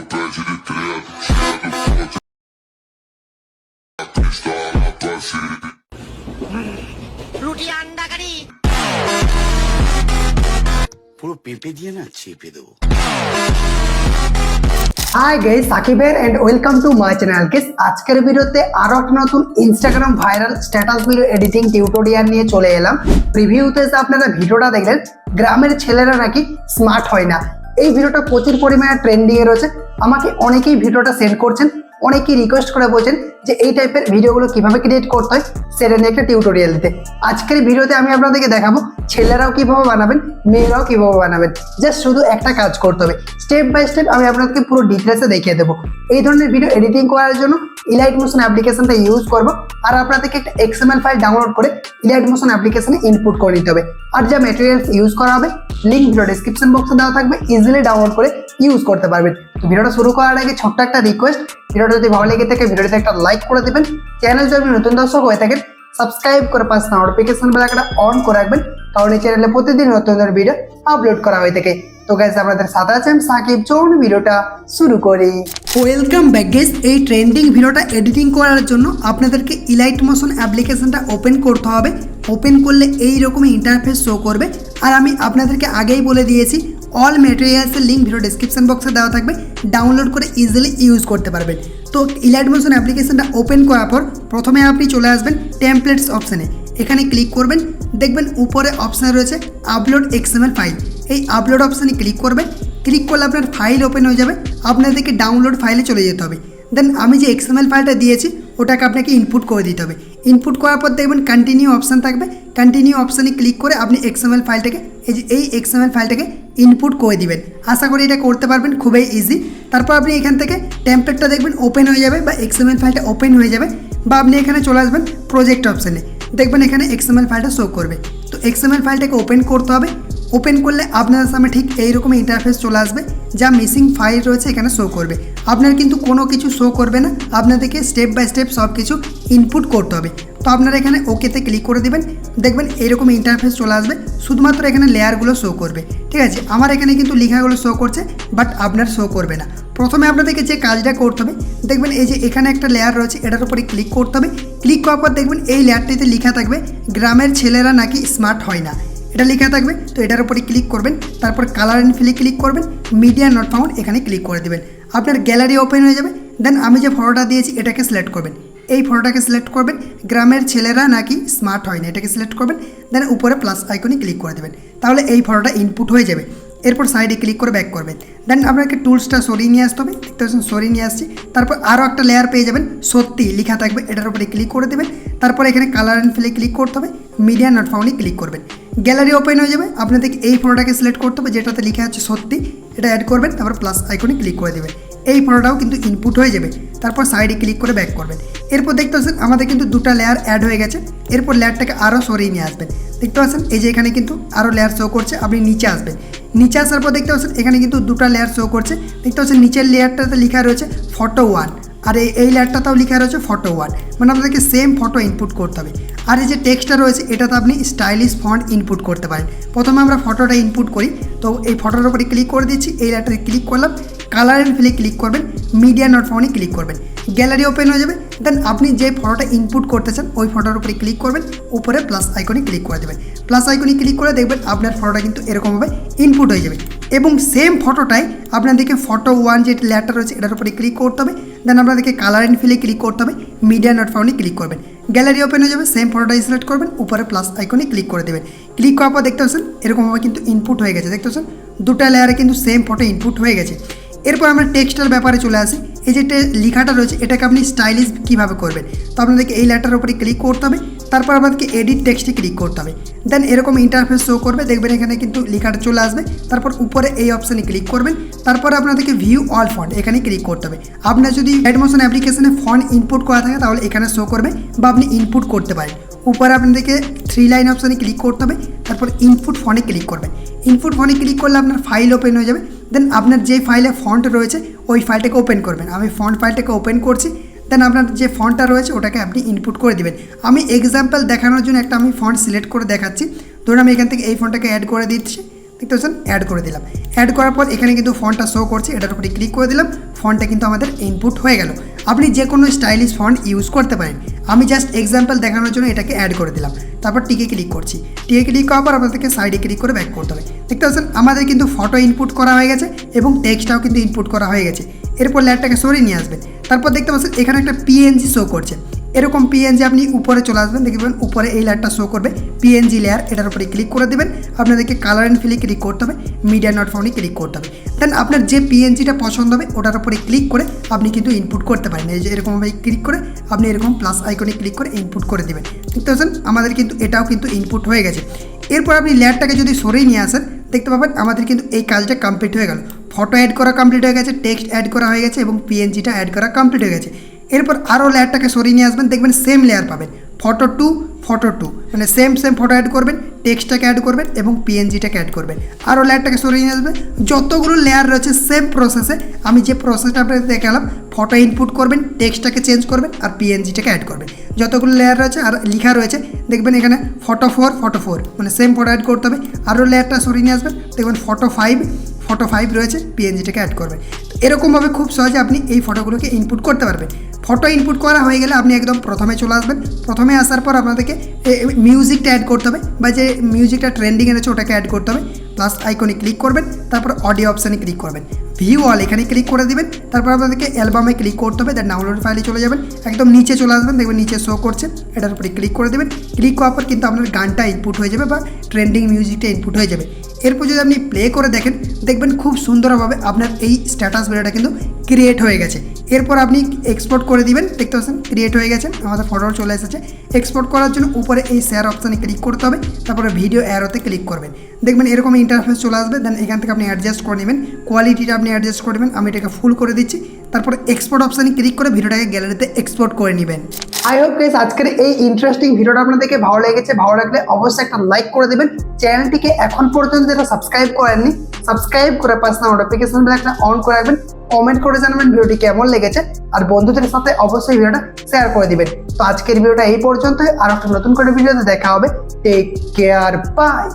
Pede de credo, cheiro forte, a pistola passiva. রুটি আন্ডা কারি। পুরো পেঁপে দিয়ে না চেপে দেবো। Hi guys, Sakib and welcome to my channel. Guys, আজকের ভিডিওতে আরো একটা নতুন Instagram viral status video editing tutorial নিয়ে চলে এলাম। প্রিভিউতে আপনারা ভিডিওটা দেখলেন, গ্রামের ছেলেরা নাকি স্মার্ট হয় না। এই ভিডিওটা প্রচুর পরিমাণে ট্রেন্ডিং এ রয়েছে। আমাকে অনেকেই ভিডিওটা সেন্ড করছেন, অনেকেই রিকোয়েস্ট করে বলছেন যে এই টাইপের ভিডিওগুলো কিভাবে ক্রিয়েট করতে হয় সেটা নিয়ে একটা টিউটোরিয়াল দিতে। আজকের ভিডিওতে আমি আপনাদেরকে দেখাবো ছেলেরাও কিভাবে বানাবেন, মেয়েরাও কিভাবে বানাবেন। জাস্ট শুধু একটা কাজ করতে হবে, স্টেপ বাই স্টেপ আমি আপনাদেরকে পুরো ডিটেলসে দেখিয়ে দেবো। এই ধরনের ভিডিও এডিটিং করার জন্য ইলাইট মোশন অ্যাপ্লিকেশনটা ইউজ করবো। আর আপনাদেরকে একটা XML ফাইল ডাউনলোড করে ইলাইট মোশন অ্যাপ্লিকেশনে ইনপুট করে নিতে হবে। আর যা ম্যাটেরিয়ালস ইউজ করা হবে লিঙ্ক ভিডিও ডেসক্রিপশন বক্সে দেওয়া থাকবে, ইজিলি ডাউনলোড করে ইউজ করতে পারবেন। তো ভিডিওটা শুরু করার আগে ছোট্ট একটা রিকোয়েস্ট, ভিডিওটা যদি ভালো লেগে থাকে ভিডিওতে একটা লাইক করে দেবেন। চ্যানেল যদি নতুন দর্শক হয়ে থাকেন সাবস্ক্রাইব করে পাশে নোটিফিকেশন বেল আইকনটা অন করে রাখবেন, কারণ এই চ্যানেলে প্রতিদিন নতুন নতুন ভিডিও আপলোড করা হয়ে থাকে। তো গাইস, আপনাদের সাথে আছেন সাকিব। চলুন ভিডিওটা শুরু করি। Welcome back guys. এই ট্রেন্ডিং ভিডিওটা এডিটিং করার জন্য আপনাদেরকে ইলাইট মোশন অ্যাপ্লিকেশনটা ওপেন করতে হবে। ওপেন করলে এই রকমই ইন্টারফেস শো করবে। আর আমি আপনাদেরকে আগেই বলে দিয়েছি অল ম্যাটেরিয়ালসের লিঙ্ক ভিডিও ডেসক্রিপশন বক্সে দেওয়া থাকবে, ডাউনলোড করে ইজিলি ইউজ করতে পারবেন। তো ইলাইট মোশন অ্যাপ্লিকেশনটা ওপেন করার পর প্রথমে আপনি চলে আসবেন টেমপ্লেটস অপশানে। এখানে ক্লিক করবেন, দেখবেন উপরে অপশান রয়েছে আপলোড XML ফাইল। এই আপলোড অপশানে ক্লিক করবেন। ক্লিক করলে আপনার ফাইল ওপেন হয়ে যাবে। আপনাদেরকে ডাউনলোড ফাইলে চলে যেতে হবে। দেন আমি যে XML ফাইলটা দিয়েছি ওটাকে আপনাকে ইনপুট করে দিতে হবে। ইনপুট করার পর দেখবেন কন্টিনিউ অপশান থাকবে। কন্টিনিউ অপশানে ক্লিক করে আপনি XML ফাইলটাকে এই XML ফাইলটাকে ইনপুট করে দিবেন। আশা করি এটা করতে পারবেন, খুবই ইজি। তারপর আপনি এখান থেকে টেমপ্লেটটা দেখবেন ওপেন হয়ে যাবে বা XML ফাইলটা ওপেন হয়ে যাবে। বা আপনি এখানে চলে আসবেন প্রজেক্ট অপশানে, দেখবেন এখানে XML ফাইলটা শো করবে। তো XML ফাইলটাকে ওপেন করতে হবে। ওপেন করলে আপনাদের সামনে ঠিক এইরকম ইন্টারফেস চলে আসবে, যা মিসিং ফাইল রয়েছে এখানে শো করবে। আপনার কিন্তু কোনো কিছু শো করবে না, আপনাদেরকে স্টেপ বাই স্টেপ সব কিছু ইনপুট করতে হবে। তো আপনারা এখানে ওকেতে ক্লিক করে দিবেন, দেখবেন এইরকম ইন্টারফেস চলে আসবে। শুধুমাত্র এখানে লেয়ারগুলো শো করবে, ঠিক আছে। আমার এখানে কিন্তু লেখাগুলো শো করছে, বাট আপনার শো করবে না। প্রথমে আপনাদেরকে যে কাজটা করতে হবে, দেখবেন এই যে এখানে একটা লেয়ার রয়েছে, এটার উপরে ক্লিক করতে হবে। ক্লিক করার পর দেখবেন এই লেয়ারটিতে লেখা থাকবে গ্রামের ছেলেরা নাকি স্মার্ট হয় না, এটা লেখা থাকবে। তো এটার উপরে ক্লিক করবেন, তারপর কালার অ্যান্ড ফিলে ক্লিক করবেন, মিডিয়া নট ফাউন্ড এখানে ক্লিক করে দেবেন। আপনার গ্যালারি ওপেন হয়ে যাবে। দেন আমি যে ফটোটা দিয়েছি এটাকে সিলেক্ট করবেন। এই ফটোটাকে সিলেক্ট করবেন, গ্রামের ছেলেরা নাকি স্মার্ট হয় না, এটাকে সিলেক্ট করবেন। দেন উপরে প্লাস আইকনে ক্লিক করে দেবেন, তাহলে এই ফটোটা ইনপুট হয়ে যাবে। এরপর সাইডে ক্লিক করে ব্যাক করবেন। দেন আপনাকে টুলসটা সরিয়ে নিয়ে আসতে হবে, দেখতে পাচ্ছেন সরিয়ে নিয়ে আসছি। তারপর আরও একটা লেয়ার পেয়ে যাবেন, সত্যি লেখা থাকবে, এটার উপরে ক্লিক করে দেবেন। তারপর এখানে কালার অ্যান্ড ফিলে ক্লিক করতে হবে, মিডিয়া নট ফাউন্ডে ক্লিক করবেন। গ্যালারি ওপেন হয়ে যাবে। আপনাদেরকে এই ফটোটাকে সিলেক্ট করতে হবে যেটাতে লেখা আছে সত্যি, এটা অ্যাড করবেন। তারপর প্লাস আইকনে ক্লিক করে দেবেন, এই ফটোটাও কিন্তু ইনপুট হয়ে যাবে। তারপর সাইডে ক্লিক করে ব্যাক করবেন। এরপর দেখতে পাচ্ছেন আমাদের কিন্তু দুটো লেয়ার অ্যাড হয়ে গেছে। এরপর লেয়ারটাকে আরও সরিয়ে নিয়ে আসবেন। দেখতে পাচ্ছেন এই যে এখানে কিন্তু আরও লেয়ার শো করছে। আপনি নিচে আসবেন, নিচে আসার পর দেখতে পাচ্ছেন এখানে কিন্তু দুটো লেয়ার শো করছে। দেখতে পাচ্ছেন নিচের লেয়ারটাতে লেখা রয়েছে ফটো 1, আর এই লেয়ারটাতেও লেখা রয়েছে ফটো 1, মানে আপনাদেরকে সেম ফটো ইনপুট করতে হবে। আর এই যে টেক্সটটা রয়েছে এটাতে আপনি স্টাইলিশ ফন্ট ইনপুট করতে পারেন। প্রথমে আমরা ফটোটা ইনপুট করি, তো এই ফটোর উপরে ক্লিক করে দিচ্ছি। এই লেয়ারটাতে ক্লিক করলাম, কালার অ্যান্ড ফিলে ক্লিক করবেন, মিডিয়া নট ফাউন্ডে ক্লিক করবেন, গ্যালারি ওপেন হয়ে যাবে। দেন আপনি যে ফটোটা ইনপুট করতে চান ওই ফটোর উপরে ক্লিক করবেন, উপরে প্লাস আইকনে ক্লিক করে দেবেন। প্লাস আইকনে ক্লিক করে দেখবেন আপনার ফটোটা কিন্তু এরকমভাবে ইনপুট হয়ে যাবে। এবং সেম ফটোটাই আপনাদেরকে ফটো 1 যে লেয়ারটা রয়েছে এটার উপরে ক্লিক করতে হবে। দেন আপনাদেরকে কালার অ্যান্ড ফিলে ক্লিক করতে হবে, মিডিয়া নট ফাউন্ডে ক্লিক করবেন, গ্যালারি ওপেন হয়ে যাবে। সেম ফটোটাই সিলেক্ট করবেন, উপরে প্লাস আইকনে ক্লিক করে দেবেন। ক্লিক করার পর দেখতে পাচ্ছেন এরকমভাবে কিন্তু ইনপুট হয়ে গেছে। দেখতে পাচ্ছেন দুটো লেয়ারে কিন্তু সেম ফটো ইনপুট হয়ে গেছে। এরপর আমরা টেক্সটের ব্যাপারে চলে আসি। এই যে লেখাটা রয়েছে এটাকে আপনি স্টাইলিশ কীভাবে করবেন, তো আপনাদেরকে এই লেটার উপরে ক্লিক করতে হবে। তারপর আপনাদেরকে এডিট টেক্সটে ক্লিক করতে হবে। দেন এরকম ইন্টারফেস শো করবে, দেখবেন এখানে কিন্তু লেখাটা চলে আসবে। তারপর উপরে এই অপশানে ক্লিক করবেন। তারপর আপনাদেরকে ভিউ অল ফন্ট এখানে ক্লিক করতে হবে। আপনার যদি ইলাইট মোশন অ্যাপ্লিকেশনে ফন্ট ইনপুট করা থাকে তাহলে এখানে শো করবে বা আপনি ইনপুট করতে পারেন। উপরে আপনাদেরকে 3 লাইন অপশানে ক্লিক করতে হবে। তারপর ইনপুট ফন্টে ক্লিক করবেন। ইনপুট ফন্টে ক্লিক করলে আপনার ফাইল ওপেন হয়ে যাবে। দেন আপনার যে ফাইলে ফন্ট রয়েছে ওই ফাইলটাকে ওপেন করবেন। আমি ফন্ট ফাইলটাকে ওপেন করছি। দেন আপনার যে ফন্টটা রয়েছে ওটাকে আপনি ইনপুট করে দেবেন। আমি এক্সাম্পল দেখানোর জন্য একটা আমি ফন্ট সিলেক্ট করে দেখাচ্ছি। ধরুন আমি এখান থেকে এই ফন্টটাকে অ্যাড করে দিচ্ছি। দেখতে পাচ্ছেন অ্যাড করে দিলাম। অ্যাড করার পর এখানে কিন্তু ফন্টটা শো করছে, এটার উপরে ক্লিক করে দিলাম, ফন্টটা কিন্তু আমাদের ইনপুট হয়ে গেল। আপনি যে কোনো স্টাইলিশ ফন্ট ইউজ করতে পারেন, আমি জাস্ট এক্সাম্পল দেখানোর জন্য এটাকে অ্যাড করে দিলাম। তারপর টিকে ক্লিক করছি, টিকে ক্লিক করার পর আপনাদেরকে সাইডে ক্লিক করে ব্যাক করতে হবে। দেখতে পাচ্ছেন আমাদের কিন্তু ফটো ইনপুট করা হয়ে গেছে এবং টেক্সটটাও কিন্তু ইনপুট করা হয়ে গেছে। এরপর লেয়ারটাকে সরিয়ে নিয়ে আসবেন, তারপর দেখতে পাচ্ছেন এখানে একটা পিএনজি শো করছে। এরকম পিএনজি আপনি উপরে চলে আসবেন, দেখবেন উপরে এই লেয়ারটা শো করবে পিএনজি লেয়ার, এটার উপরে ক্লিক করে দেবেন। আপনাদেরকে কালার অ্যান্ড ফিলে ক্লিক করতে হবে, মিডিয়া নট ফাউন্ডে ক্লিক করতে হবে। দেন আপনার যে পিএনজিটা পছন্দ হবে ওটার উপরে ক্লিক করে আপনি কিন্তু ইনপুট করতে পারেন। এই যে এরকমভাবে ক্লিক করে আপনি এরকম প্লাস আইকনে ক্লিক করে ইনপুট করে দেবেন। দেখতে পাচ্ছেন আমাদের কিন্তু এটাও কিন্তু ইনপুট হয়ে গেছে। এরপর আপনি লেয়ারটাকে যদি সরিয়ে নিয়ে আসেন, দেখতে পাবেন আমাদের কিন্তু এই কাজটা কমপ্লিট হয়ে গেল। ফটো অ্যাড করা কমপ্লিট হয়ে গেছে, টেক্সট অ্যাড করা হয়ে গেছে এবং পিএনজিটা অ্যাড করা কমপ্লিট হয়ে গেছে। এরপর আরও লেয়ারটাকে সরিয়ে নিয়ে আসবেন, দেখবেন সেম লেয়ার পাবেন, ফটো টু মানে সেম ফটো অ্যাড করবেন, টেক্সটটাকে অ্যাড করবেন এবং পিএনজিটাকে অ্যাড করবেন। আরও লেয়ারটাকে সরিয়ে নিয়ে আসবেন, যতগুলো লেয়ার রয়েছে সেম প্রসেসে আমি যে প্রসেসটা আপনাদের দেখালাম, ফটো ইনপুট করবেন, টেক্সটটাকে চেঞ্জ করবেন আর পিএনজিটাকে অ্যাড করবেন। যতগুলো লেয়ার রয়েছে আর লেখা রয়েছে দেখবেন এখানে ফটো ফোর মানে সেম ফটো অ্যাড করতে হবে। আরও লেয়ারটা সরিয়ে নিয়ে আসবেন, দেখবেন ফটো ফাইভ রয়েছে, পিএনজিটাকে অ্যাড করবেন। এরকমভাবে খুব সহজে আপনি এই ফটোগুলোকে ইনপুট করতে পারবেন। ফটো ইনপুট করা হয়ে গেলে আপনি একদম প্রথমে চলে আসবেন। প্রথমে আসার পর আপনাদেরকে মিউজিকটা অ্যাড করতে হবে বা যে মিউজিকটা ট্রেন্ডিংয়ে রয়েছে ওটাকে অ্যাড করতে হবে। প্লাস আইকনে ক্লিক করবেন, তারপর অডিও অপশানে ক্লিক করবেন, ভিউ অল এখানে ক্লিক করে দিবেন। তারপর আপনাদেরকে অ্যালবামে ক্লিক করতে হবে, দেন ডাউনলোড ফাইলে চলে যাবেন, একদম নিচে চলে আসবেন, দেখবেন নিচে শো করছে, এটার উপরে ক্লিক করে দেবেন। ক্লিক করার পর কিন্তু আপনার গানটা ইনপুট হয়ে যাবে বা ট্রেন্ডিং মিউজিকটা ইনপুট হয়ে যাবে। এরপর যদি আপনি প্লে করে দেখেন, দেখবেন খুব সুন্দরভাবে আপনার এই স্ট্যাটাস ভিডিওটা কিন্তু ক্রিয়েট হয়ে গেছে। এরপর আপনি এক্সপোর্ট করে দিবেন, দেখতে পাচ্ছেন ক্রিয়েট হয়ে গেছে, আমাদের ফটো চলে এসেছে। এক্সপোর্ট করার জন্য উপরে এই শেয়ার অপশানে ক্লিক করতে হবে, তারপরে ভিডিও অ্যারোতে ক্লিক করবেন, দেখবেন এরকম ইন্টারফেস চলে আসবে। দেন এখান থেকে আপনি অ্যাডজাস্ট করে নেবেন, কোয়ালিটিটা আপনি অ্যাডজাস্ট করে নেবেন। আমি এটাকে ফুল করে দিচ্ছি, তারপরে এক্সপোর্ট অপশানে ক্লিক করে ভিডিওটাকে গ্যালারিতে এক্সপোর্ট করে নেবেন। আই হোপ গাইস আজকের এই ইন্টারেস্টিং ভিডিওটা আপনাদেরকে ভালো লেগেছে। ভালো লাগলে অবশ্যই একটা লাইক করে দেবেন। চ্যানেলটিকে এখন পর্যন্ত যারা সাবস্ক্রাইব করেননি, সাবস্ক্রাইব করে পাশে নোটিফিকেশন বেলটা অন করে রাখবেন। কমেন্ট করে জানাবেন ভিডিওটি কেমন লেগেছে, আর বন্ধুদের সাথে অবশ্যই ভিডিওটা শেয়ার করে দিবেন। তো আজকের ভিডিওটা এই পর্যন্তই, আর একটা নতুন করে ভিডিওতে দেখা হবে। Take care, by.